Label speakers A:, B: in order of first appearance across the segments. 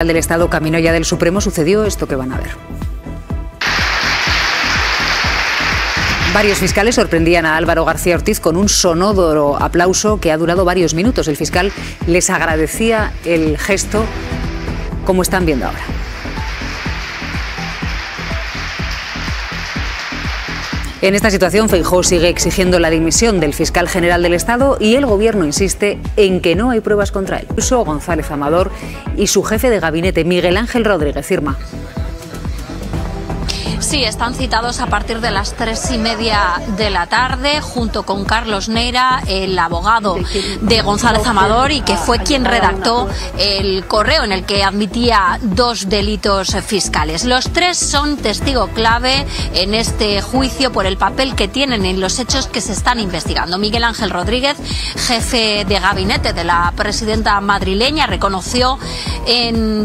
A: del Estado camino ya del Supremo sucedió esto que van a ver. Varios fiscales sorprendían a Álvaro García Ortiz con un sonoro aplauso que ha durado varios minutos. El fiscal les agradecía el gesto, como están viendo ahora. En esta situación, Feijóo sigue exigiendo la dimisión del fiscal general del Estado y el Gobierno insiste en que no hay pruebas contra él. Incluso González Amador y su jefe de gabinete, Miguel Ángel Rodríguez, firma.
B: Sí, están citados a partir de las 3:30 de la tarde, junto con Carlos Neira, el abogado de González Amador, y que fue quien redactó el correo en el que admitía 2 delitos fiscales. Los 3 son testigo clave en este juicio por el papel que tienen en los hechos que se están investigando. Miguel Ángel Rodríguez, jefe de gabinete de la presidenta madrileña, reconoció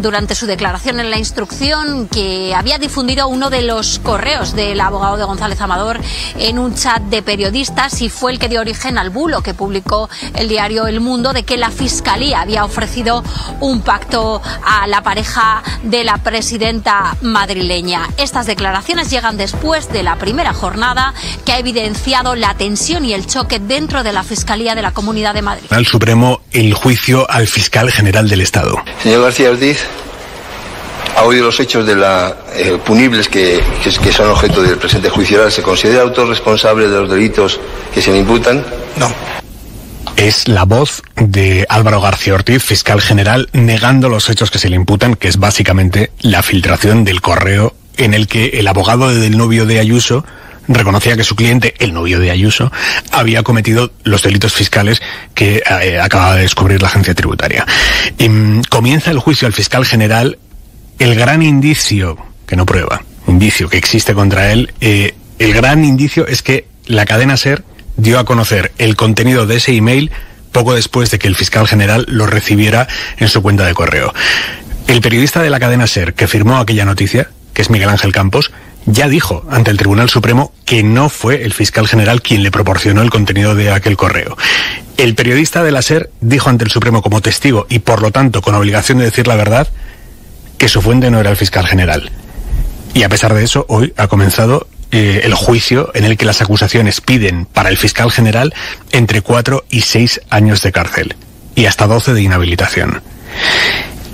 B: durante su declaración en la instrucción que había difundido uno de los correos del abogado de González Amador en un chat de periodistas, y fue el que dio origen al bulo que publicó el diario El Mundo de que la Fiscalía había ofrecido un pacto a la pareja de la presidenta madrileña. Estas declaraciones llegan después de la primera jornada que ha evidenciado la tensión y el choque dentro de la Fiscalía de la Comunidad de Madrid.
C: Al Supremo el juicio al fiscal general del Estado.
D: Señor García Ortiz, ha oído los hechos de punibles que son objeto del presente juicio oral. ¿Se considera autor responsable de los delitos que se le imputan?
C: No. Es la voz de Álvaro García Ortiz, fiscal general, negando los hechos que se le imputan, que es básicamente la filtración del correo en el que el abogado del novio de Ayuso reconocía que su cliente, el novio de Ayuso, había cometido los delitos fiscales que acababa de descubrir la agencia tributaria. Comienza el juicio al fiscal general. El gran indicio, que no prueba, indicio que existe contra él, el gran indicio es que la cadena SER dio a conocer el contenido de ese email poco después de que el fiscal general lo recibiera en su cuenta de correo. El periodista de la cadena SER que firmó aquella noticia, que es Miguel Ángel Campos, ya dijo ante el Tribunal Supremo que no fue el fiscal general quien le proporcionó el contenido de aquel correo. El periodista de la SER dijo ante el Supremo como testigo, y por lo tanto con obligación de decir la verdad, que su fuente no era el fiscal general. Y a pesar de eso, hoy ha comenzado el juicio en el que las acusaciones piden para el fiscal general entre 4 y 6 años de cárcel y hasta 12 de inhabilitación.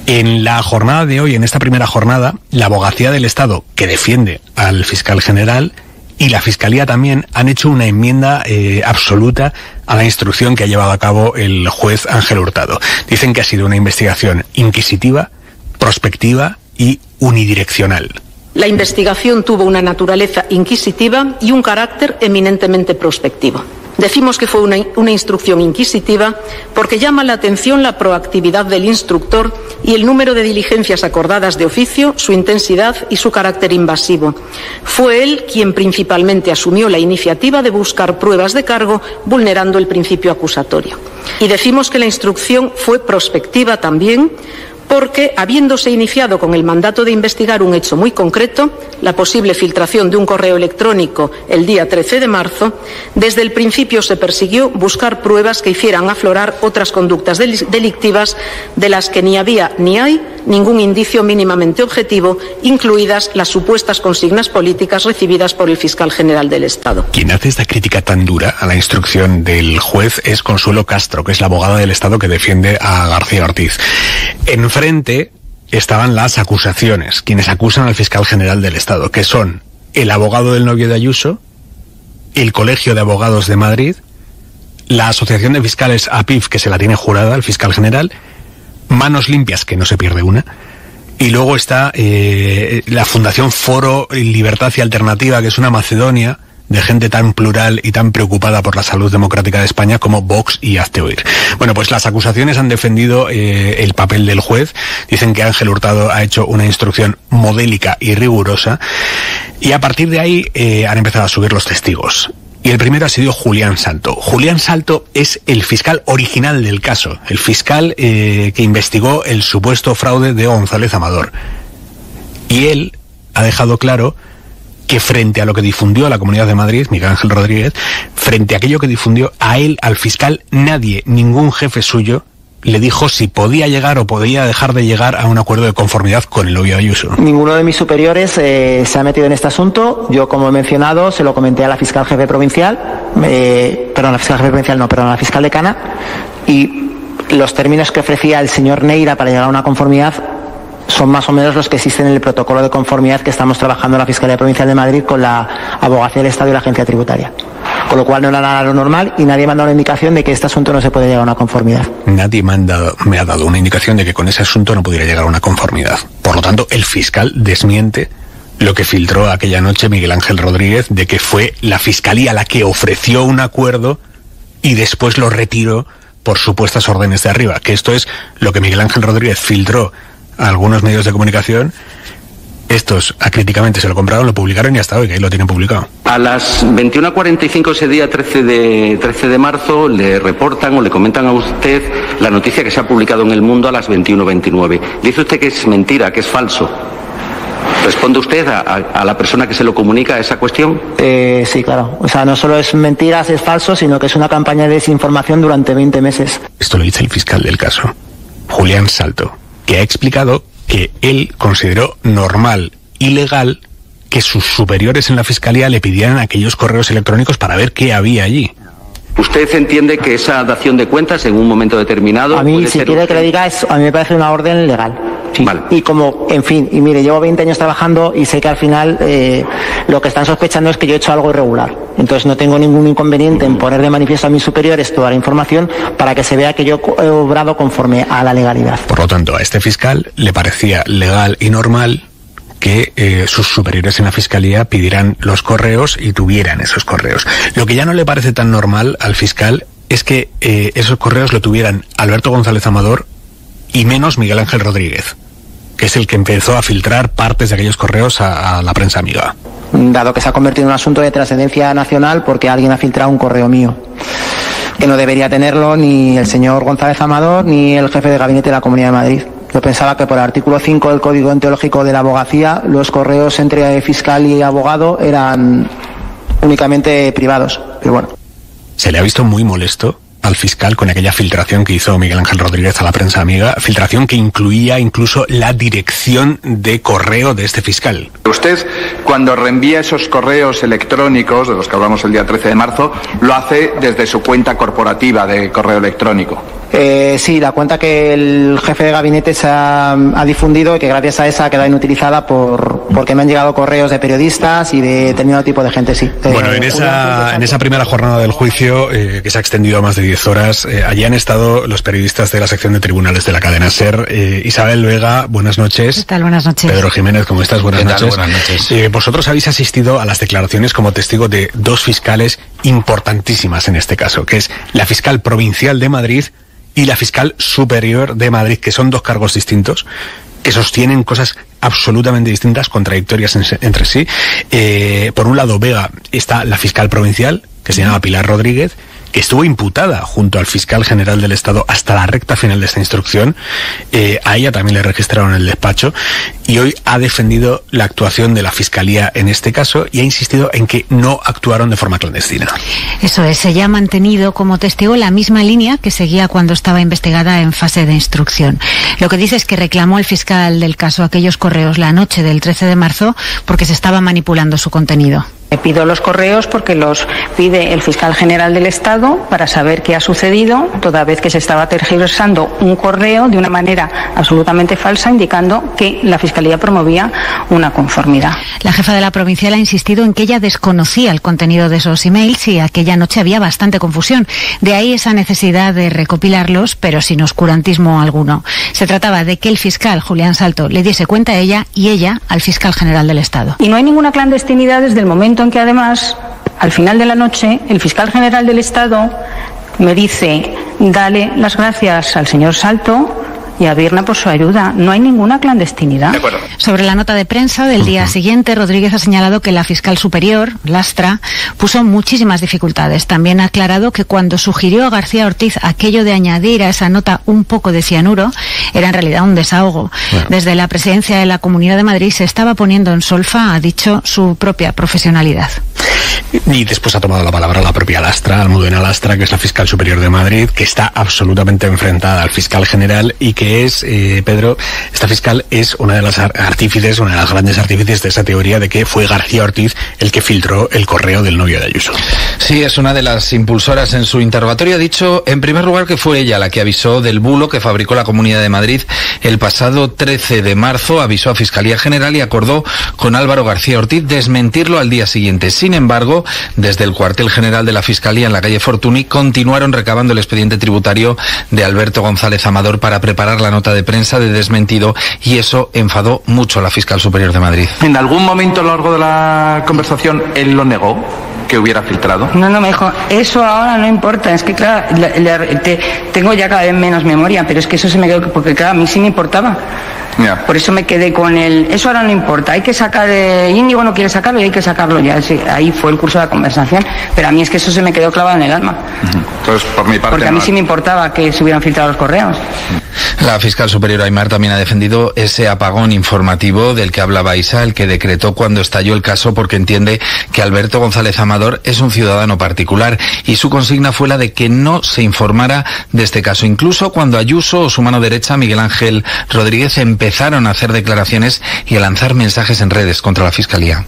C: En la jornada de hoy, en esta primera jornada, la Abogacía del Estado, que defiende al fiscal general, y la Fiscalía también han hecho una enmienda absoluta a la instrucción que ha llevado a cabo el juez Ángel Hurtado. Dicen que ha sido una investigación inquisitiva, prospectiva y unidireccional.
E: La investigación tuvo una naturaleza inquisitiva y un carácter eminentemente prospectivo. Decimos que fue una instrucción inquisitiva porque llama la atención la proactividad del instructor y el número de diligencias acordadas de oficio, su intensidad y su carácter invasivo. Fue él quien principalmente asumió la iniciativa de buscar pruebas de cargo vulnerando el principio acusatorio. Y decimos que la instrucción fue prospectiva también porque, habiéndose iniciado con el mandato de investigar un hecho muy concreto, la posible filtración de un correo electrónico el día 13 de marzo, desde el principio se persiguió buscar pruebas que hicieran aflorar otras conductas delictivas de las que ni había ni hay ningún indicio mínimamente objetivo, incluidas las supuestas consignas políticas recibidas por el fiscal general del Estado.
C: Quien hace esta crítica tan dura a la instrucción del juez es Consuelo Castro, que es la abogada del Estado que defiende a García Ortiz. Enfrente estaban las acusaciones, quienes acusan al fiscal general del Estado, que son el abogado del novio de Ayuso, el Colegio de Abogados de Madrid, la Asociación de Fiscales APIF, que se la tiene jurada al fiscal general, Manos Limpias, que no se pierde una, y luego está la Fundación Foro Libertad y Alternativa, que es una Macedonia de gente tan plural y tan preocupada por la salud democrática de España como Vox y Hazte Oír. Bueno, pues las acusaciones han defendido el papel del juez. Dicen que Ángel Hurtado ha hecho una instrucción modélica y rigurosa, y a partir de ahí han empezado a subir los testigos. Y el primero ha sido Julián Salto. Julián Salto es el fiscal original del caso, el fiscal que investigó el supuesto fraude de González Amador. Y él ha dejado claro que frente a lo que difundió la Comunidad de Madrid, Miguel Ángel Rodríguez, frente a aquello que difundió a él, al fiscal, nadie, ningún jefe suyo, le dijo si podía llegar o podía dejar de llegar a un acuerdo de conformidad con el novio de Ayuso.
F: Ninguno de mis superiores se ha metido en este asunto. Yo, como he mencionado, se lo comenté a la fiscal jefe provincial, la fiscal decana, y los términos que ofrecía el señor Neira para llegar a una conformidad son más o menos los que existen en el protocolo de conformidad que estamos trabajando en la Fiscalía Provincial de Madrid con la Abogacía del Estado y la Agencia Tributaria. Con lo cual no era nada lo normal y nadie me ha dado una indicación de que este asunto no se puede llegar a una conformidad.
C: Nadie me ha dado una indicación de que con ese asunto no pudiera llegar a una conformidad. Por lo tanto, el fiscal desmiente lo que filtró aquella noche Miguel Ángel Rodríguez, de que fue la Fiscalía la que ofreció un acuerdo y después lo retiró por supuestas órdenes de arriba. Que esto es lo que Miguel Ángel Rodríguez filtró a algunos medios de comunicación. Estos acríticamente se lo compraron, lo publicaron y hasta hoy que ahí lo tienen publicado.
G: A las 21:45 ese día 13 de marzo le reportan o le comentan a usted la noticia que se ha publicado en El Mundo a las 21:29. Dice usted que es mentira, que es falso. ¿Responde usted a la persona que se lo comunica a esa cuestión?
F: Sí, claro. O sea, no solo es mentiras, es falso, sino que es una campaña de desinformación durante 20 meses.
C: Esto lo dice el fiscal del caso, Julián Salto, que ha explicado que él consideró normal y legal que sus superiores en la Fiscalía le pidieran aquellos correos electrónicos para ver qué había allí.
G: ¿Usted entiende que esa dación de cuentas en un momento determinado...
F: A mí, si quiere que le diga, a mí me parece una orden legal. Sí. Vale. Y como, en fin, y mire, llevo 20 años trabajando y sé que al final lo que están sospechando es que yo he hecho algo irregular. Entonces no tengo ningún inconveniente en poner de manifiesto a mis superiores toda la información para que se vea que yo he obrado conforme a la legalidad.
C: Por lo tanto, a este fiscal le parecía legal y normal que sus superiores en la Fiscalía pidieran los correos y tuvieran esos correos. Lo que ya no le parece tan normal al fiscal es que esos correos lo tuvieran Alberto González Amador y menos Miguel Ángel Rodríguez, que es el que empezó a filtrar partes de aquellos correos a la prensa amiga.
F: Dado que se ha convertido en un asunto de trascendencia nacional porque alguien ha filtrado un correo mío, que no debería tenerlo ni el señor González Amador ni el jefe de gabinete de la Comunidad de Madrid. Yo pensaba que por el artículo 5 del Código Deontológico de la Abogacía los correos entre fiscal y abogado eran únicamente privados, pero bueno.
C: Se le ha visto muy molesto al fiscal con aquella filtración que hizo Miguel Ángel Rodríguez a la prensa amiga, filtración que incluía incluso la dirección de correo de este fiscal.
H: Usted, cuando reenvía esos correos electrónicos, de los que hablamos el día 13 de marzo, lo hace desde su cuenta corporativa de correo electrónico.
F: Sí, la cuenta que el jefe de gabinete se ha difundido y que gracias a esa ha quedado inutilizada porque me han llegado correos de periodistas y de determinado tipo de gente, sí.
C: Bueno, en esa primera jornada del juicio, que se ha extendido a más de 10 horas, allí han estado los periodistas de la sección de tribunales de la cadena SER. Isabel Vega, buenas noches.
I: ¿Qué tal? Buenas noches.
C: Pedro Jiménez, ¿cómo estás? Buenas noches.
J: Buenas noches.
C: Vosotros habéis asistido a las declaraciones como testigo de dos fiscales importantísimas en este caso, que es la fiscal provincial de Madrid y la fiscal superior de Madrid, que son dos cargos distintos, que sostienen cosas absolutamente distintas, contradictorias entre sí. Por un lado, Vega, está la fiscal provincial, que se llama Pilar Rodríguez, que estuvo imputada junto al fiscal general del Estado hasta la recta final de esta instrucción. A ella también le registraron el despacho y hoy ha defendido la actuación de la Fiscalía en este caso y ha insistido en que no actuaron de forma clandestina.
I: Eso es, ella ha mantenido como testigo la misma línea que seguía cuando estaba investigada en fase de instrucción. Lo que dice es que reclamó el fiscal del caso aquellos correos la noche del 13 de marzo porque se estaba manipulando su contenido.
K: Pido los correos porque los pide el fiscal general del Estado para saber qué ha sucedido, toda vez que se estaba tergiversando un correo de una manera absolutamente falsa, indicando que la Fiscalía promovía una conformidad.
I: La jefa de la provincial ha insistido en que ella desconocía el contenido de esos emails y aquella noche había bastante confusión. De ahí esa necesidad de recopilarlos, pero sin oscurantismo alguno. Se trataba de que el fiscal, Julián Salto, le diese cuenta a ella y ella al fiscal general del Estado.
K: Y no hay ninguna clandestinidad desde el momento en que además, al final de la noche, el fiscal general del Estado me dice: dale las gracias al señor Salto y a Birna por su ayuda. No hay ninguna clandestinidad.
I: Sobre la nota de prensa del día siguiente, Rodríguez ha señalado que la fiscal superior, Lastra, puso muchísimas dificultades. También ha aclarado que cuando sugirió a García Ortiz aquello de añadir a esa nota un poco de cianuro, era en realidad un desahogo. Bueno. Desde la presidencia de la Comunidad de Madrid se estaba poniendo en solfa, ha dicho, su propia profesionalidad.
C: Y después ha tomado la palabra la propia Lastra, Almudena Lastra, que es la fiscal superior de Madrid, que está absolutamente enfrentada al fiscal general y que es, Pedro, esta fiscal es una de las artífices, una de las grandes artífices de esa teoría de que fue García Ortiz el que filtró el correo del novio de Ayuso.
J: Sí, es una de las impulsoras en su interrogatorio. Ha dicho, en primer lugar, que fue ella la que avisó del bulo que fabricó la Comunidad de Madrid el pasado 13 de marzo, avisó a Fiscalía General y acordó con Álvaro García Ortiz desmentirlo al día siguiente. Sin embargo, desde el cuartel general de la Fiscalía en la calle Fortuny continuaron recabando el expediente tributario de Alberto González Amador para preparar la nota de prensa de desmentido, y eso enfadó mucho a la fiscal superior de Madrid.
H: ¿En algún momento a lo largo de la conversación él lo negó, que hubiera filtrado?
K: No, me dijo, eso ahora no importa, es que claro, tengo ya cada vez menos memoria, pero es que eso se me quedó, porque claro, a mí sí me importaba. Yeah. Por eso me quedé con eso ahora no importa, hay que sacar, Íñigo no quiere sacarlo y hay que sacarlo ya. Sí, ahí fue el curso de la conversación, pero a mí es que eso se me quedó clavado en el alma.
H: Entonces, por mi parte,
K: porque a mí sí me importaba que se hubieran filtrado los correos.
J: La fiscal superior Aymar también ha defendido ese apagón informativo del que hablaba Isa, el que decretó cuando estalló el caso, porque entiende que Alberto González Amador es un ciudadano particular y su consigna fue la de que no se informara de este caso. Incluso cuando Ayuso o su mano derecha, Miguel Ángel Rodríguez, empezaron a hacer declaraciones y a lanzar mensajes en redes contra la Fiscalía.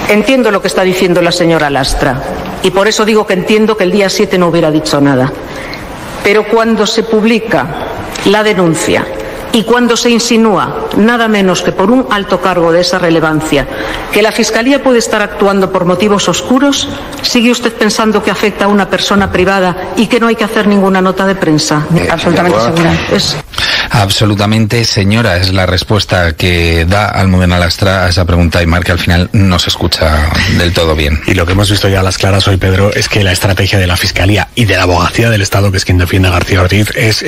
E: Entiendo lo que está diciendo la señora Lastra y por eso digo que entiendo que el día 7 no hubiera dicho nada. Pero cuando se publica la denuncia y cuando se insinúa, nada menos que por un alto cargo de esa relevancia, que la Fiscalía puede estar actuando por motivos oscuros, ¿sigue usted pensando que afecta a una persona privada y que no hay que hacer ninguna nota de prensa?
K: Absolutamente segura.
J: Absolutamente, señora, es la respuesta que da Almudena Lastra a esa pregunta, Aymar, que al final no se escucha del todo bien.
C: Y lo que hemos visto ya a las claras hoy, Pedro, es que la estrategia de la Fiscalía y de la Abogacía del Estado, que es quien defiende a García Ortiz, es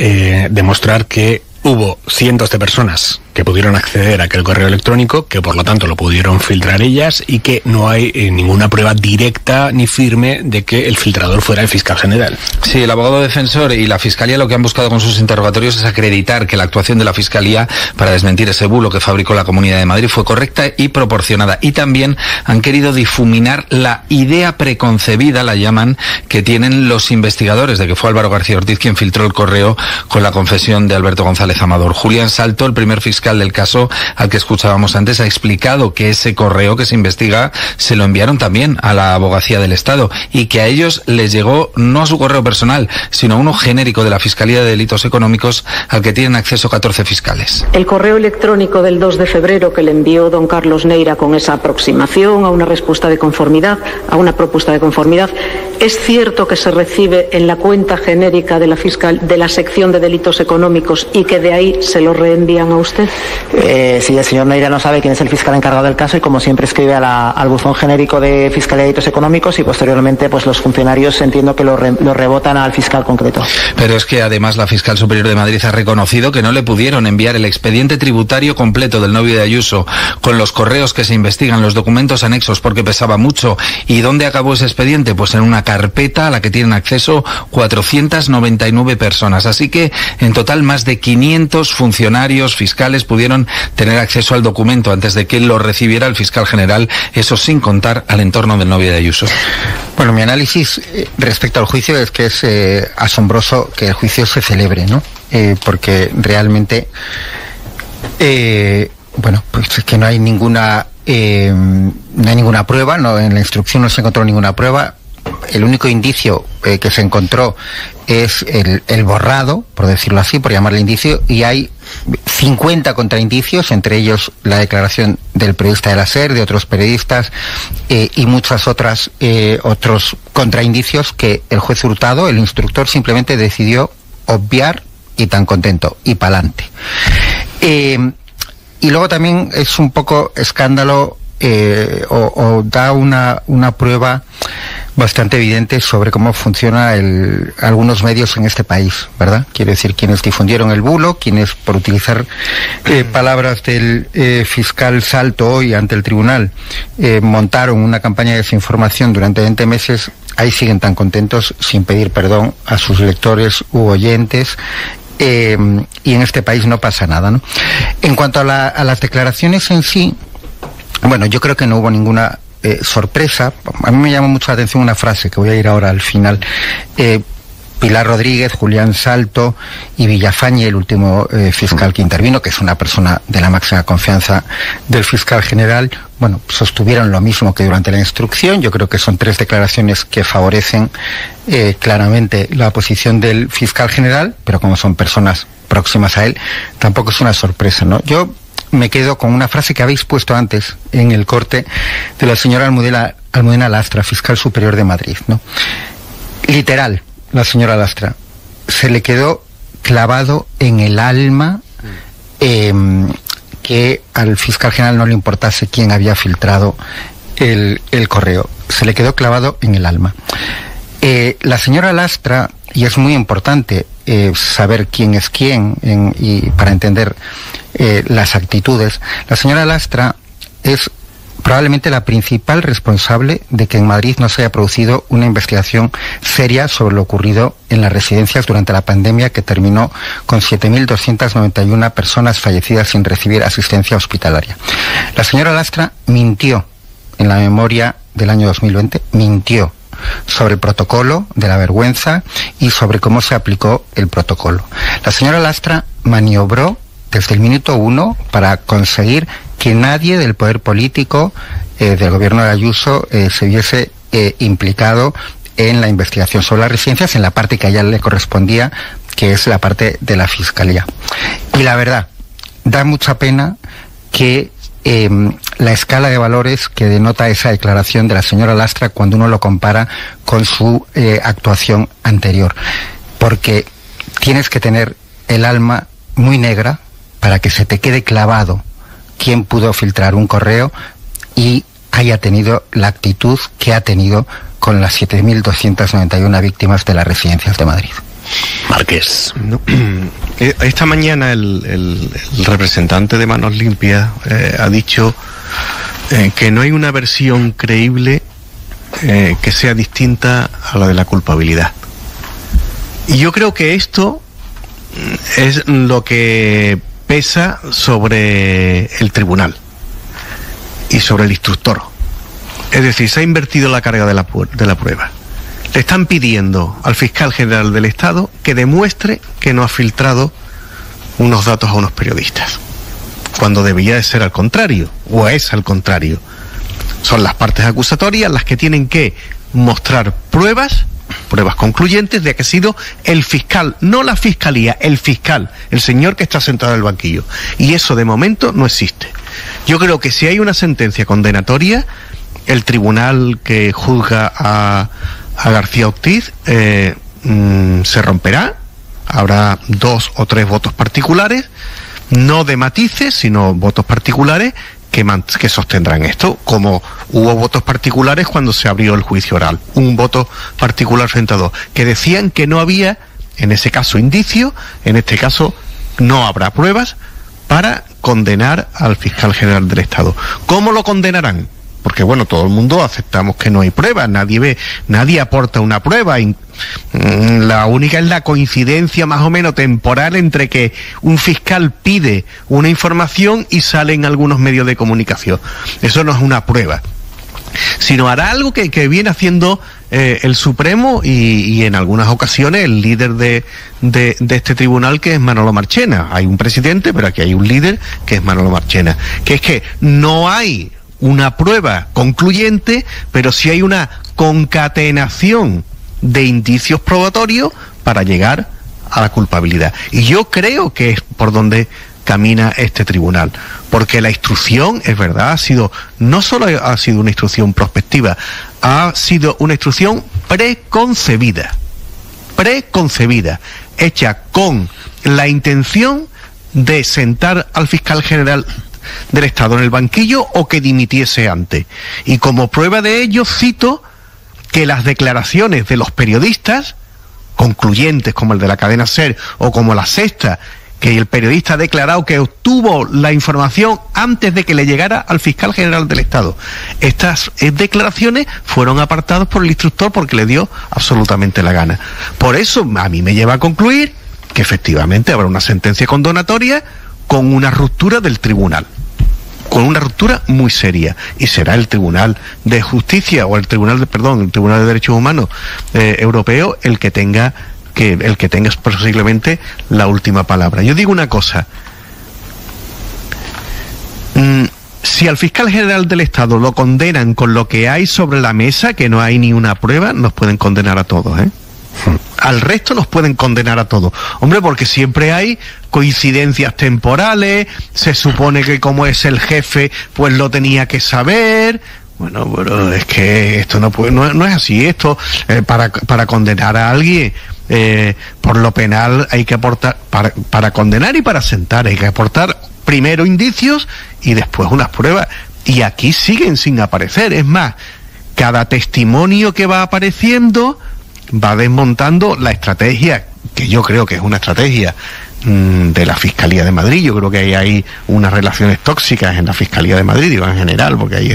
C: demostrar que hubo cientos de personas que pudieron acceder a aquel correo electrónico, que por lo tanto lo pudieron filtrar ellas, y que no hay ninguna prueba directa ni firme de que el filtrador fuera el fiscal general.
J: Sí, el abogado defensor y la Fiscalía lo que han buscado con sus interrogatorios es acreditar que la actuación de la Fiscalía para desmentir ese bulo que fabricó la Comunidad de Madrid fue correcta y proporcionada. Y también han querido difuminar la idea preconcebida, la llaman, que tienen los investigadores de que fue Álvaro García Ortiz quien filtró el correo con la confesión de Alberto González Amador. Julián Salto, el primer fiscal del caso al que escuchábamos antes, ha explicado que ese correo que se investiga se lo enviaron también a la Abogacía del Estado y que a ellos les llegó no a su correo personal, sino a uno genérico de la Fiscalía de Delitos Económicos al que tienen acceso 14 fiscales.
E: El correo electrónico del 2 de febrero que le envió don Carlos Neira con esa aproximación a una respuesta de conformidad, a una propuesta de conformidad, ¿es cierto que se recibe en la cuenta genérica de la sección de delitos económicos y que de ahí se lo reenvían a usted?
F: Sí, el señor Neira no sabe quién es el fiscal encargado del caso y como siempre escribe al buzón genérico de Fiscalía de Delitos Económicos y posteriormente pues los funcionarios entiendo que lo rebotan al fiscal concreto.
J: Pero es que además la fiscal superior de Madrid ha reconocido que no le pudieron enviar el expediente tributario completo del novio de Ayuso con los correos que se investigan, los documentos anexos, porque pesaba mucho. ¿Y dónde acabó ese expediente? Pues en una carpeta a la que tienen acceso 499 personas. Así que en total más de 500 funcionarios fiscales pudieron tener acceso al documento antes de que lo recibiera el fiscal general, eso sin contar al entorno del novio de Ayuso.
L: Bueno, mi análisis respecto al juicio es que es asombroso que el juicio se celebre, ¿no? Porque realmente, bueno, pues es que no hay ninguna prueba, no, en la instrucción no se encontró ninguna prueba. El único indicio que se encontró es el borrado, por decirlo así, por llamarle indicio, y hay 50 contraindicios, entre ellos la declaración del periodista de la SER, de otros periodistas y muchas otros contraindicios que el juez Hurtado, el instructor, simplemente decidió obviar y tan contento, y pa'lante. Y luego también es un poco escándalo o da una prueba bastante evidente sobre cómo funciona algunos medios en este país, ¿verdad? Quiero decir, quienes difundieron el bulo, quienes, por utilizar palabras del fiscal Salto hoy ante el tribunal, montaron una campaña de desinformación durante 20 meses, ahí siguen tan contentos sin pedir perdón a sus lectores u oyentes. Y en este país no pasa nada, ¿no? En cuanto a las declaraciones en sí, bueno, yo creo que no hubo ninguna sorpresa. A mí me llamó mucho la atención una frase que voy a ir ahora al final. Pilar Rodríguez, Julián Salto y Villafañe, el último fiscal que intervino, que es una persona de la máxima confianza del fiscal general, bueno, sostuvieron lo mismo que durante la instrucción. Yo creo que son 3 declaraciones que favorecen claramente la posición del fiscal general, pero como son personas próximas a él, tampoco es una sorpresa, ¿no? Yo me quedo con una frase que habéis puesto antes en el corte de la señora Almudena Lastra, fiscal superior de Madrid, ¿no? Literal. La señora Lastra, se le quedó clavado en el alma que al fiscal general no le importase quién había filtrado el correo. Se le quedó clavado en el alma. La señora Lastra, y es muy importante saber quién es quién y para entender las actitudes, la señora Lastra es probablemente la principal responsable de que en Madrid no se haya producido una investigación seria sobre lo ocurrido en las residencias durante la pandemia, que terminó con 7.291 personas fallecidas sin recibir asistencia hospitalaria. La señora Lastra mintió en la memoria del año 2020, mintió sobre el protocolo de la vergüenza y sobre cómo se aplicó el protocolo. La señora Lastra maniobró desde el minuto 1 para conseguir que nadie del poder político del gobierno de Ayuso se viese implicado en la investigación sobre las residencias, en la parte que a ella le correspondía, que es la parte de la Fiscalía. Y la verdad, da mucha pena que la escala de valores que denota esa declaración de la señora Lastra cuando uno lo compara con su actuación anterior, porque tienes que tener el alma muy negra para que se te quede clavado quién pudo filtrar un correo y haya tenido la actitud que ha tenido con las 7.291 víctimas de las residencias de Madrid.
C: Márquez.
M: No. Esta mañana el representante de Manos Limpias ha dicho que no hay una versión creíble que sea distinta a la de la culpabilidad. Y yo creo que esto es lo que pesa sobre el tribunal y sobre el instructor. Es decir, se ha invertido la carga de la prueba. Le están pidiendo al fiscal general del Estado que demuestre que no ha filtrado unos datos a unos periodistas, cuando debía de ser al contrario, o es al contrario. Son las partes acusatorias las que tienen que mostrar pruebas concluyentes de que ha sido el fiscal, no la fiscalía, el fiscal, el señor que está sentado en el banquillo. Y eso de momento no existe. Yo creo que si hay una sentencia condenatoria, el tribunal que juzga a García Ortiz se romperá, habrá 2 o 3 votos particulares, no de matices, sino votos particulares que sostendrán esto, como hubo votos particulares cuando se abrió el juicio oral, un voto particular frente a 2, que decían que no había, en ese caso, indicio, en este caso no habrá pruebas para condenar al fiscal general del Estado. ¿Cómo lo condenarán? Porque bueno, todo el mundo aceptamos que no hay pruebas, nadie aporta una prueba. La única es la coincidencia más o menos temporal entre que un fiscal pide una información y sale en algunos medios de comunicación. Eso no es una prueba, sino hará algo que viene haciendo el Supremo y en algunas ocasiones el líder de este tribunal, que es Manolo Marchena. Hay un presidente, pero aquí hay un líder que es Manolo Marchena, que es que no hay una prueba concluyente, pero sí hay una concatenación de indicios probatorios para llegar a la culpabilidad. Y yo creo que es por donde camina este tribunal, porque la instrucción, es verdad, no solo ha sido una instrucción prospectiva, ha sido una instrucción preconcebida, hecha con la intención de sentar al fiscal general del Estado en el banquillo o que dimitiese antes. Y como prueba de ello cito que las declaraciones de los periodistas concluyentes, como el de la cadena SER o como la Sexta, que el periodista ha declarado que obtuvo la información antes de que le llegara al fiscal general del Estado, estas declaraciones fueron apartadas por el instructor porque le dio absolutamente la gana. Por eso a mí me lleva a concluir que efectivamente habrá una sentencia condenatoria con una ruptura del tribunal. con una ruptura muy seria, y será el Tribunal de Justicia o el Tribunal de Derechos Humanos europeo el que tenga posiblemente la última palabra. Yo digo una cosa, si al fiscal general del Estado lo condenan con lo que hay sobre la mesa, que no hay ni una prueba, nos pueden condenar a todos, Al resto nos pueden condenar a todos. Hombre, porque siempre hay coincidencias temporales, se supone que como es el jefe, pues lo tenía que saber. Bueno, pero es que esto no es así. Esto, para condenar a alguien por lo penal hay que aportar, para condenar y para sentar, hay que aportar primero indicios y después unas pruebas. Y aquí siguen sin aparecer. Es más, cada testimonio que va apareciendo va desmontando la estrategia, que yo creo que es una estrategia de la Fiscalía de Madrid. Yo creo que ahí hay unas relaciones tóxicas en la Fiscalía de Madrid, digo en general, porque ahí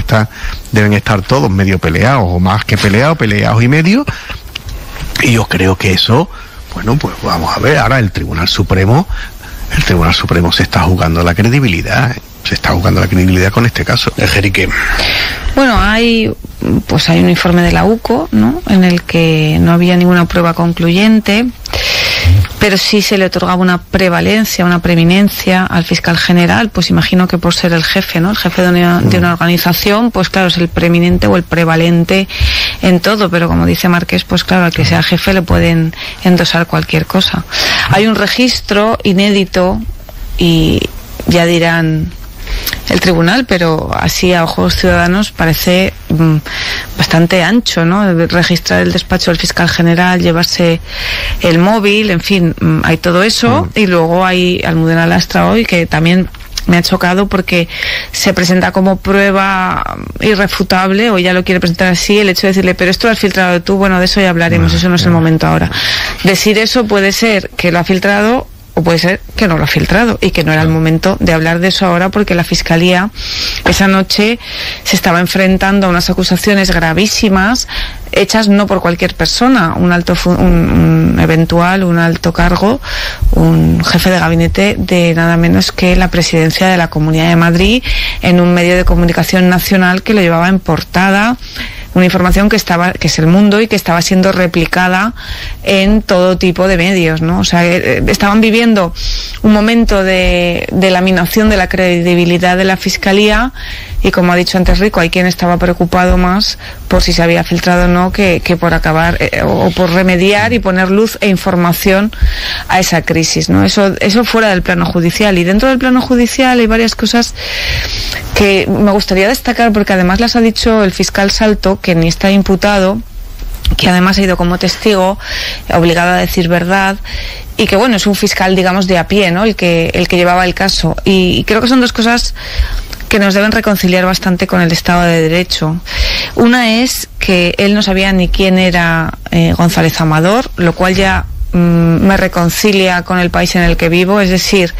M: deben estar todos medio peleados, o más que peleados y medio. Y yo creo que eso, bueno, pues vamos a ver, ahora el Tribunal Supremo se está jugando la credibilidad, con este caso. Jerique.
K: Bueno, hay un informe de la UCO, ¿no?, en el que no había ninguna prueba concluyente, pero sí se le otorgaba una prevalencia, una preeminencia al fiscal general. Pues imagino que por ser el jefe, ¿no?, el jefe de una organización, pues claro, es el preeminente o el prevalente en todo, pero como dice Marqués, pues claro, al que sea jefe le pueden endosar cualquier cosa. Hay un registro inédito y ya dirán el tribunal, pero así a ojos ciudadanos parece bastante ancho, ¿no? Registrar el despacho del fiscal general, llevarse el móvil, en fin, hay todo eso. Y luego hay Almudena Lastra hoy, que también me ha chocado porque se presenta como prueba irrefutable, o ya lo quiere presentar así, el hecho de decirle, pero esto lo has filtrado tú. Bueno, de eso ya hablaremos, eso no es el momento ahora. Decir eso puede ser que lo ha filtrado, o puede ser que no lo ha filtrado y que no era el momento de hablar de eso ahora, porque la Fiscalía esa noche se estaba enfrentando a unas acusaciones gravísimas hechas no por cualquier persona, un alto cargo, un jefe de gabinete de nada menos que la presidencia de la Comunidad de Madrid, en un medio de comunicación nacional que lo llevaba en portada. Una información que es El Mundo, y que estaba siendo replicada en todo tipo de medios, ¿no? O sea, estaban viviendo un momento de laminación de la credibilidad de la Fiscalía, y como ha dicho antes Rico, hay quien estaba preocupado más por si se había filtrado o no que por acabar o por remediar y poner luz e información a esa crisis, ¿no? Eso fuera del plano judicial. Y dentro del plano judicial hay varias cosas que me gustaría destacar, porque además las ha dicho el fiscal Salto, que ni está imputado, que además ha ido como testigo, obligado a decir verdad, y que bueno, es un fiscal, digamos, de a pie, ¿no?, el que llevaba el caso. Y creo que son dos cosas que nos deben reconciliar bastante con el Estado de Derecho. Una es que él no sabía ni quién era González Amador, lo cual ya me reconcilia con el país en el que vivo. Es decir,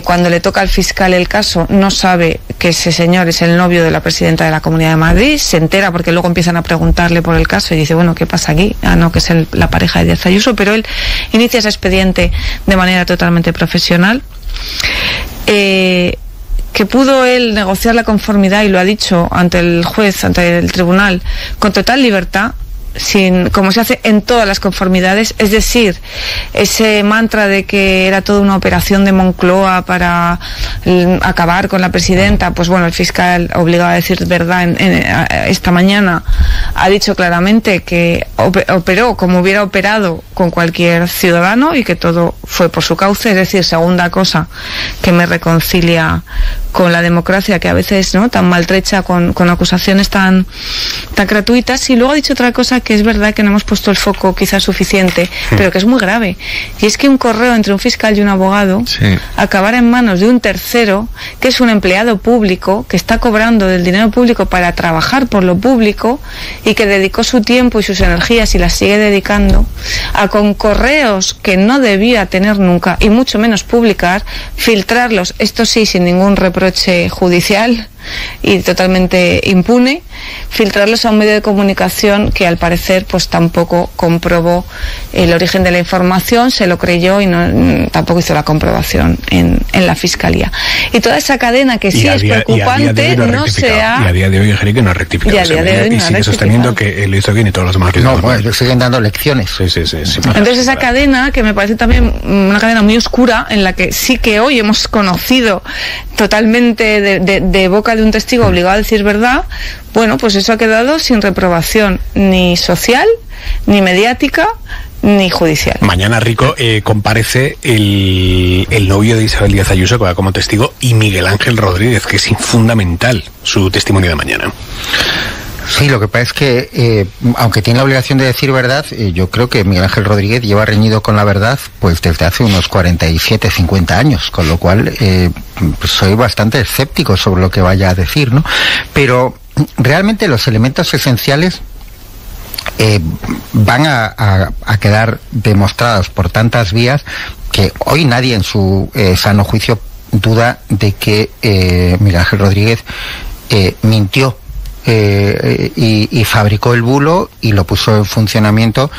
K: cuando le toca al fiscal el caso, no sabe que ese señor es el novio de la presidenta de la Comunidad de Madrid, se entera porque luego empiezan a preguntarle por el caso y dice, bueno, ¿qué pasa aquí? Ah, no, que es la pareja de Díaz Ayuso, pero él inicia ese expediente de manera totalmente profesional. Que pudo él negociar la conformidad, y lo ha dicho ante el juez, ante el tribunal, con total libertad, como se hace en todas las conformidades. Es decir, ese mantra de que era toda una operación de Moncloa para acabar con la presidenta, pues bueno, el fiscal, obligado a decir verdad esta mañana, ha dicho claramente que operó como hubiera operado con cualquier ciudadano y que todo fue por su cauce. Es decir, segunda cosa que me reconcilia con la democracia, que a veces, ¿no?, tan maltrecha con acusaciones tan gratuitas. Y luego ha dicho otra cosa que es verdad que no hemos puesto el foco quizás suficiente, pero que es muy grave, y es que un correo entre un fiscal y un abogado acabara en manos de un tercero, que es un empleado público, que está cobrando del dinero público para trabajar por lo público, y que dedicó su tiempo y sus energías, y las sigue dedicando, a con correos que no debía tener nunca, y mucho menos publicar, filtrarlos, esto sí, sin ningún reproche judicial,
N: y totalmente impune, filtrarlos a un medio de comunicación que al parecer pues tampoco comprobó el origen de la información, se lo creyó y tampoco hizo la comprobación en la Fiscalía. Y toda esa cadena que sí es preocupante no se ha...
C: Y a día de hoy, Enrique, no ha rectificado. Y sigue sosteniendo que lo hizo bien y todos los demás.
L: No, bueno, le siguen dando lecciones.
C: Sí.
N: Entonces esa cadena, que me parece también una cadena muy oscura, en la que sí que hoy hemos conocido totalmente de boca de un testigo obligado a decir verdad, bueno, pues eso ha quedado sin reprobación ni social, ni mediática, ni judicial.
C: Mañana, Rico, comparece el novio de Isabel Díaz Ayuso, que va como testigo, y Miguel Ángel Rodríguez, que es fundamental su testimonio de mañana.
L: Sí, lo que pasa es que, aunque tiene la obligación de decir verdad, yo creo que Miguel Ángel Rodríguez lleva reñido con la verdad pues desde hace unos 47, 50 años, con lo cual pues soy bastante escéptico sobre lo que vaya a decir, ¿no? Pero realmente los elementos esenciales van a quedar demostrados por tantas vías que hoy nadie en su sano juicio duda de que Miguel Ángel Rodríguez mintió y fabricó el bulo y lo puso en funcionamiento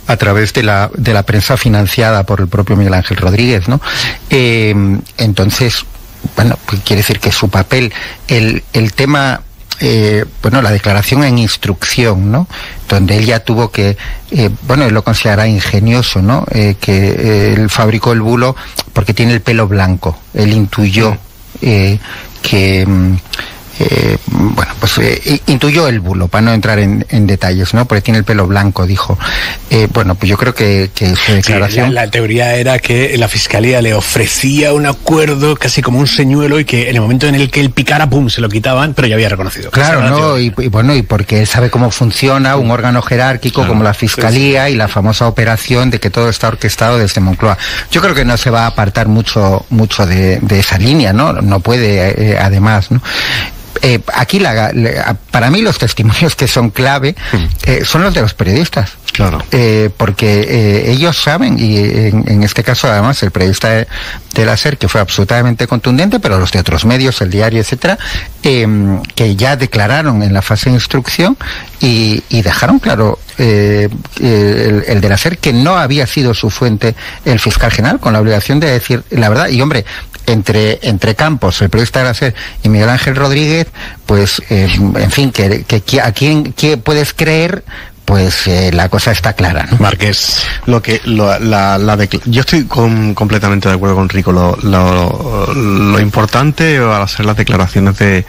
L: a través de la prensa financiada por el propio Miguel Ángel Rodríguez, ¿no? Entonces, bueno, pues quiere decir que su papel, el tema, la declaración en instrucción, ¿no? Donde él ya tuvo que, él lo considerará ingenioso, ¿no? Que él fabricó el bulo porque tiene el pelo blanco. Él intuyó que intuyó el bulo, para no entrar en detalles, ¿no? Porque tiene el pelo blanco, dijo. Pues yo creo que su declaración...
C: Sí, la teoría era que la Fiscalía le ofrecía un acuerdo casi como un señuelo y que en el momento en el que él picara, ¡pum!, se lo quitaban, pero ya había reconocido.
L: Claro, ¿no? Y porque él sabe cómo funciona un órgano jerárquico como la Fiscalía y la famosa operación de que todo está orquestado desde Moncloa. Yo creo que no se va a apartar mucho de esa línea, ¿no? No puede, además, ¿no? Aquí para mí los testimonios que son clave son los de los periodistas.
C: Claro.
L: Porque ellos saben, y en este caso además el periodista de la SER, que fue absolutamente contundente, pero los de otros medios, el diario, etcétera, que ya declararon en la fase de instrucción y dejaron claro el de la SER que no había sido su fuente el fiscal general, con la obligación de decir la verdad. Y hombre, entre Campos, el periodista de la SER, y Miguel Ángel Rodríguez, pues en fin, que a quién puedes creer, pues la cosa está clara, ¿no?
C: Marqués.
M: Yo estoy completamente de acuerdo con Rico. Lo importante al hacer las declaraciones de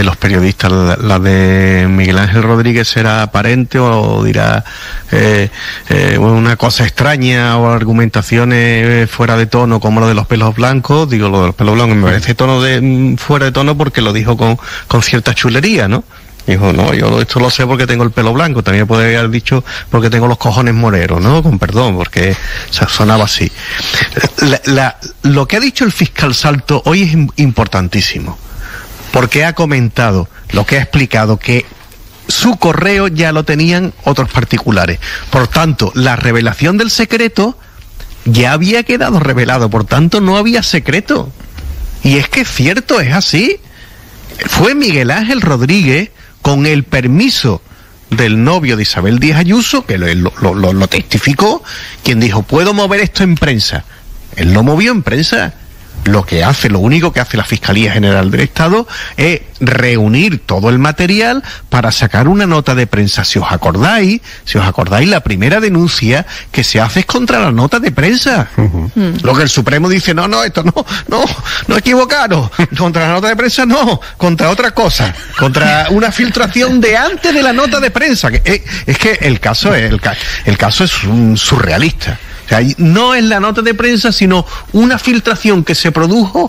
M: los periodistas, la de Miguel Ángel Rodríguez será aparente o dirá una cosa extraña o argumentaciones fuera de tono como lo de los pelos blancos. Digo, lo de los pelos blancos me parece fuera de tono porque lo dijo con cierta chulería, ¿no? Dijo, no, yo esto lo sé porque tengo el pelo blanco. También puede haber dicho porque tengo los cojones moreros, ¿no? Con perdón, porque sonaba así. Lo que ha dicho el fiscal Salto hoy es importantísimo, porque ha comentado, lo que ha explicado, que su correo ya lo tenían otros particulares. Por tanto, la revelación del secreto ya había quedado revelado, por tanto no había secreto. Y es que es cierto, es así. Fue Miguel Ángel Rodríguez, con el permiso del novio de Isabel Díaz Ayuso, que lo testificó, quien dijo, puedo mover esto en prensa. Él lo movió en prensa. Lo único que hace la Fiscalía General del Estado es reunir todo el material para sacar una nota de prensa. Si os acordáis, la primera denuncia que se hace es contra la nota de prensa. Lo que el Supremo dice, esto no equivocaros. Contra la nota de prensa no, contra otra cosa, contra una filtración de antes de la nota de prensa. Es que el caso es surrealista. O sea, no es la nota de prensa, sino una filtración que se produjo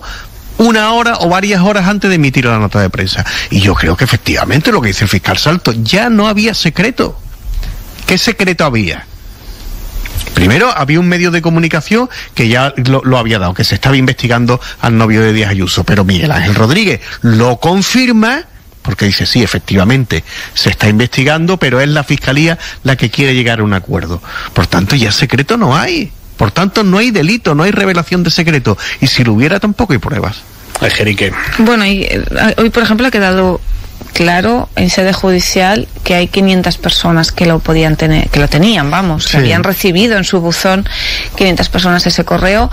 M: una hora o varias horas antes de emitir la nota de prensa. Y yo creo que efectivamente lo que dice el fiscal Salto, ya no había secreto. ¿Qué secreto había? Primero, había un medio de comunicación que ya lo había dado, que se estaba investigando al novio de Díaz Ayuso, pero Miguel Ángel Rodríguez lo confirma, porque dice, sí, efectivamente, se está investigando, pero es la Fiscalía la que quiere llegar a un acuerdo. Por tanto, ya secreto no hay. Por tanto, no hay delito, no hay revelación de secreto. Y si lo hubiera, tampoco hay pruebas.
C: Jerique.
N: Bueno, y hoy, por ejemplo, ha quedado claro en sede judicial que hay 500 personas que lo podían tener, que lo tenían, vamos, sí, que habían recibido en su buzón 500 personas ese correo.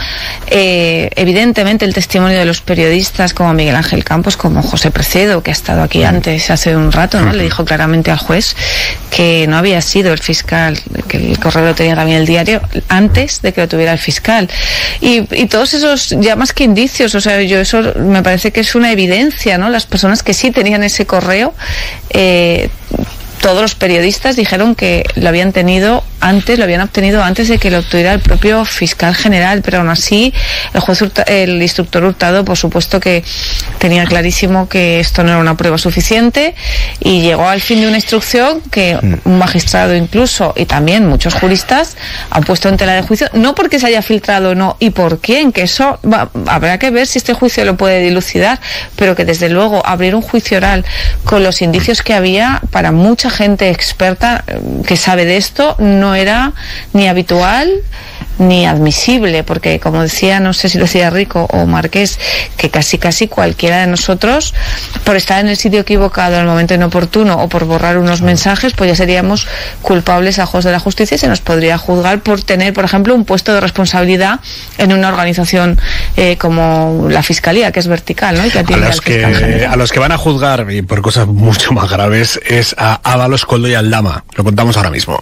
N: Evidentemente el testimonio de los periodistas como Miguel Ángel Campos, como José Precedo, que ha estado aquí antes, hace un rato, ¿no? Le dijo claramente al juez que no había sido el fiscal, que el correo lo tenía también el diario antes de que lo tuviera el fiscal. Y todos esos, ya más que indicios, o sea, yo eso me parece que es una evidencia, ¿no? Las personas que sí tenían ese correo, todos los periodistas dijeron que lo habían obtenido antes de que lo obtuviera el propio fiscal general, pero aún así el instructor Hurtado, por supuesto que tenía clarísimo que esto no era una prueba suficiente y llegó al fin de una instrucción que un magistrado incluso y también muchos juristas han puesto en tela de juicio, no porque se haya filtrado o no y por quién, que eso habrá que ver si este juicio lo puede dilucidar, pero que desde luego abrir un juicio oral con los indicios que había, para mucha gente experta que sabe de esto, no era ni habitual ni admisible, porque como decía, no sé si lo decía Rico o Marqués, que casi cualquiera de nosotros, por estar en el sitio equivocado en el momento inoportuno o por borrar unos mensajes, pues ya seríamos culpables a ojos de la justicia y se nos podría juzgar por tener, por ejemplo, un puesto de responsabilidad en una organización como la Fiscalía, que es vertical, ¿no? Y que
C: a los que van a juzgar y por cosas mucho más graves es a Ábalos, Koldo y Aldama. Lo contamos ahora mismo.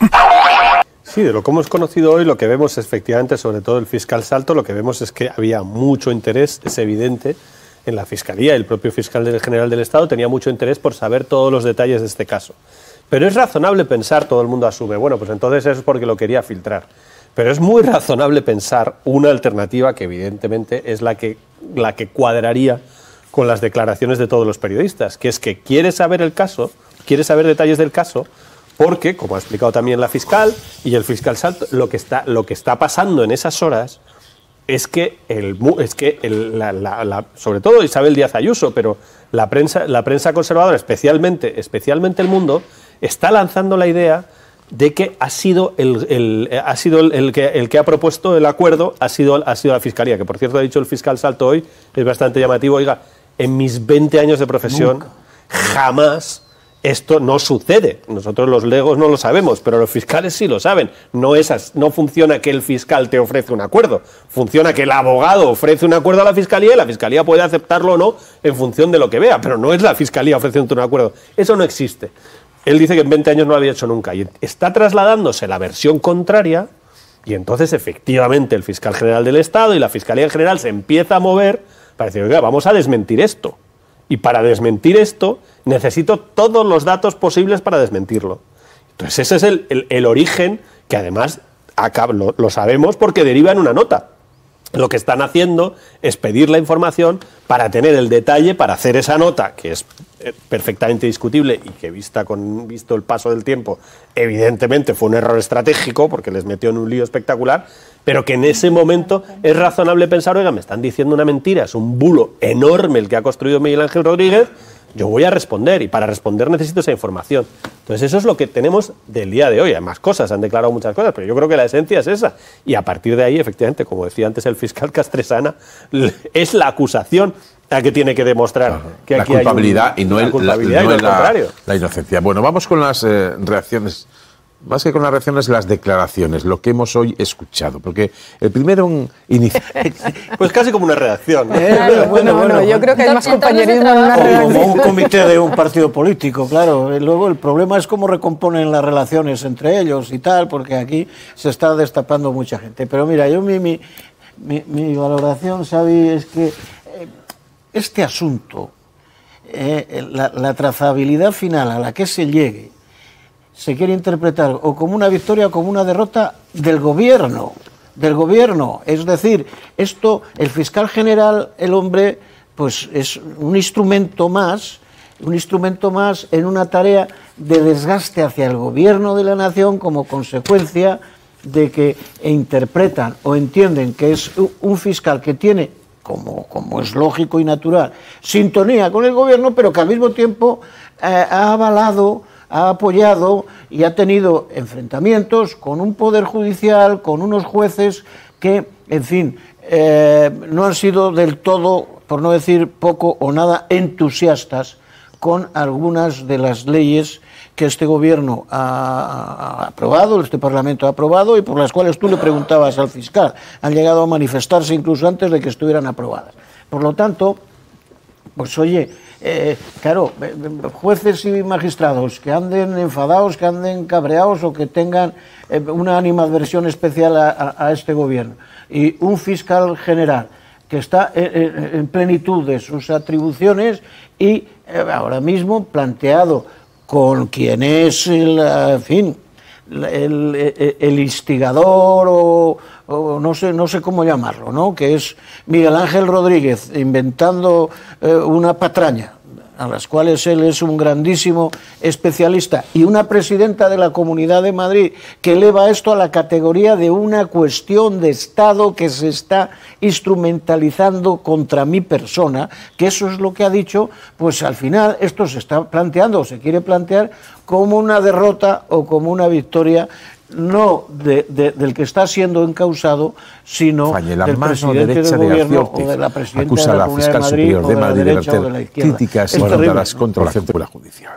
O: Sí, de lo que hemos conocido hoy, lo que vemos efectivamente, sobre todo el fiscal Salto, lo que vemos es que había mucho interés, es evidente, en la Fiscalía. El propio fiscal general del Estado tenía mucho interés por saber todos los detalles de este caso. Pero es razonable pensar, todo el mundo asume, bueno, pues entonces eso es porque lo quería filtrar. Pero es muy razonable pensar una alternativa que evidentemente es la que cuadraría con las declaraciones de todos los periodistas, que es que quiere saber el caso, quiere saber detalles del caso, porque, como ha explicado también la fiscal y el fiscal Salto, lo que está pasando en esas horas es que, sobre todo Isabel Díaz Ayuso, pero la prensa conservadora, especialmente El Mundo, está lanzando la idea de que ha sido el que ha propuesto el acuerdo, ha sido la Fiscalía, que por cierto ha dicho el fiscal Salto hoy, es bastante llamativo. Oiga, en mis 20 años de profesión, jamás esto no sucede. Nosotros los legos no lo sabemos, pero los fiscales sí lo saben. No funciona que el fiscal te ofrece un acuerdo. Funciona que el abogado ofrece un acuerdo a la Fiscalía y la Fiscalía puede aceptarlo o no en función de lo que vea, pero no es la Fiscalía ofreciendo un acuerdo. Eso no existe. Él dice que en 20 años no lo había hecho nunca y está trasladándose la versión contraria y entonces efectivamente el fiscal general del Estado y la Fiscalía en general se empieza a mover para decir, oiga, vamos a desmentir esto. Y para desmentir esto, necesito todos los datos posibles para desmentirlo. Entonces ese es el origen, que además lo sabemos porque deriva en una nota. Lo que están haciendo es pedir la información para tener el detalle, para hacer esa nota, que es perfectamente discutible y que visto el paso del tiempo, evidentemente fue un error estratégico porque les metió en un lío espectacular, pero que en ese momento es razonable pensar, oiga, me están diciendo una mentira, es un bulo enorme el que ha construido Miguel Ángel Rodríguez, yo voy a responder y para responder necesito esa información. Entonces eso es lo que tenemos del día de hoy. Hay más cosas, han declarado muchas cosas, pero yo creo que la esencia es esa. Y a partir de ahí, efectivamente, como decía antes el fiscal Castresana, es la acusación la que tiene que demostrar que
P: la
O: aquí
P: culpabilidad
O: hay
P: y no el contrario. La inocencia. Bueno, vamos con las reacciones. Más que con las reacciones, las declaraciones, lo que hemos hoy escuchado. Porque el primero
O: pues casi como una redacción.
Q: Bueno, yo creo que hay más compañerismo en una redacción. Como un comité de un partido político, claro. Luego el problema es cómo recomponen las relaciones entre ellos y tal, porque aquí se está destapando mucha gente. Pero mira, yo mi valoración, Xavi, es que este asunto, la trazabilidad final a la que se llegue, se quiere interpretar o como una victoria o como una derrota del gobierno. Es decir, esto, el fiscal general, el hombre, pues es un instrumento más en una tarea de desgaste hacia el gobierno de la nación como consecuencia de que interpretan o entienden que es un fiscal que tiene, como es lógico y natural, sintonía con el gobierno, pero que al mismo tiempo ha avalado, ha apoyado y ha tenido enfrentamientos con un poder judicial, con unos jueces que, en fin, no han sido del todo, por no decir poco o nada, entusiastas con algunas de las leyes que este gobierno ha aprobado, este Parlamento ha aprobado y por las cuales tú le preguntabas al fiscal. Han llegado a manifestarse incluso antes de que estuvieran aprobadas. Por lo tanto, pues oye, claro, jueces y magistrados que anden enfadados, que anden cabreados o que tengan una animadversión especial a este gobierno, y un fiscal general que está en plenitud de sus atribuciones y ahora mismo planteado con quien es el instigador o no sé cómo llamarlo, ¿no? Que es Miguel Ángel Rodríguez inventando una patraña, a las cuales él es un grandísimo especialista, y una presidenta de la Comunidad de Madrid que eleva esto a la categoría de una cuestión de Estado que se está instrumentalizando contra mi persona, que eso es lo que ha dicho, pues al final esto se está planteando o se quiere plantear como una derrota o como una victoria, no del que está siendo encausado, sino del presidente del gobierno o de la presidenta de la Comunidad de Madrid o de la derecha o de la izquierda.
P: Críticas orientadas contra la cúpula judicial.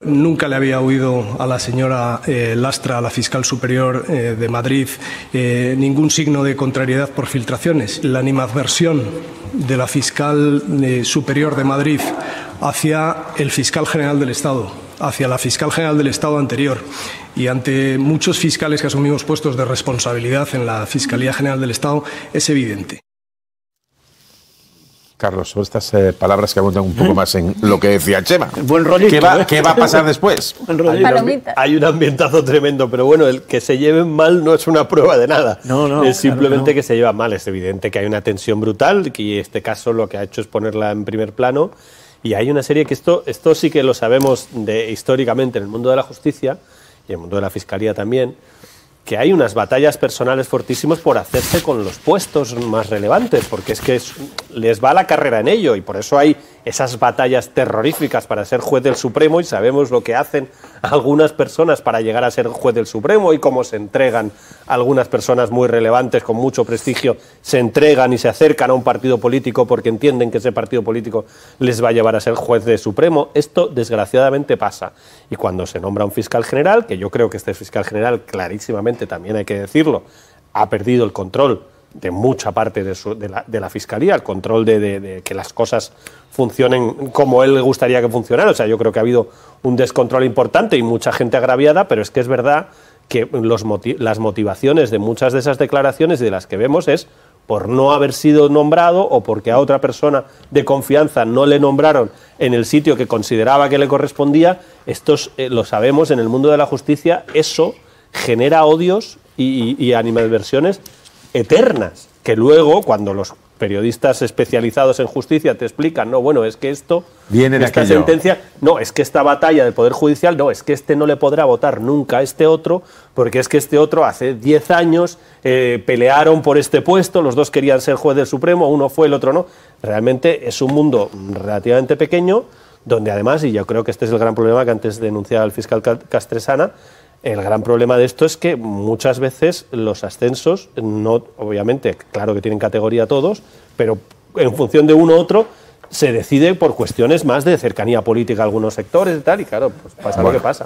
R: Nunca le había oído a la señora Lastra, a la fiscal superior de Madrid, ningún signo de contrariedad por filtraciones. La animadversión de la fiscal superior de Madrid hacia el fiscal general del Estado, hacia la fiscal general del Estado anterior y ante muchos fiscales que asumimos puestos de responsabilidad en la Fiscalía General del Estado es evidente.
P: Carlos, sobre estas palabras que abundan un poco más en lo que decía Chema.
Q: Buen rollito,
P: ¿Qué va a pasar después?
O: Hay un ambientazo tremendo, pero bueno, el que se lleven mal no es una prueba de nada. Es simplemente que se lleva mal. Es evidente que hay una tensión brutal, que este caso lo que ha hecho es ponerla en primer plano. Y hay una serie que esto sí que lo sabemos históricamente en el mundo de la justicia y en el mundo de la fiscalía también, que hay unas batallas personales fortísimas por hacerse con los puestos más relevantes, porque es que les va la carrera en ello, y por eso hay esas batallas terroríficas para ser juez del Supremo, y sabemos lo que hacen algunas personas para llegar a ser juez del Supremo y cómo se entregan algunas personas muy relevantes con mucho prestigio, se entregan y se acercan a un partido político porque entienden que ese partido político les va a llevar a ser juez del Supremo. Esto desgraciadamente pasa, y cuando se nombra un fiscal general, que yo creo que este fiscal general clarísimamente, también hay que decirlo, ha perdido el control de mucha parte de la Fiscalía, el control de que las cosas funcionen como él le gustaría que funcionaran. O sea, yo creo que ha habido un descontrol importante y mucha gente agraviada, pero es que es verdad que las motivaciones de muchas de esas declaraciones y de las que vemos es por no haber sido nombrado o porque a otra persona de confianza no le nombraron en el sitio que consideraba que le correspondía. Estos lo sabemos, en el mundo de la justicia eso genera odios y animadversiones eternas, que luego cuando los periodistas especializados en justicia te explican, no, bueno, es que esta sentencia, no, es que esta batalla del Poder Judicial, no, es que este no le podrá votar nunca a este otro, porque es que este otro hace 10 años pelearon por este puesto, los dos querían ser juez del Supremo, uno fue, el otro no. Realmente es un mundo relativamente pequeño, donde además, y yo creo que este es el gran problema que antes denunciaba el fiscal Castresana, el gran problema de esto es que muchas veces los ascensos, no, obviamente, claro que tienen categoría todos, pero en función de uno u otro se decide por cuestiones más de cercanía política a algunos sectores y tal, y claro, pues pasa lo que pasa.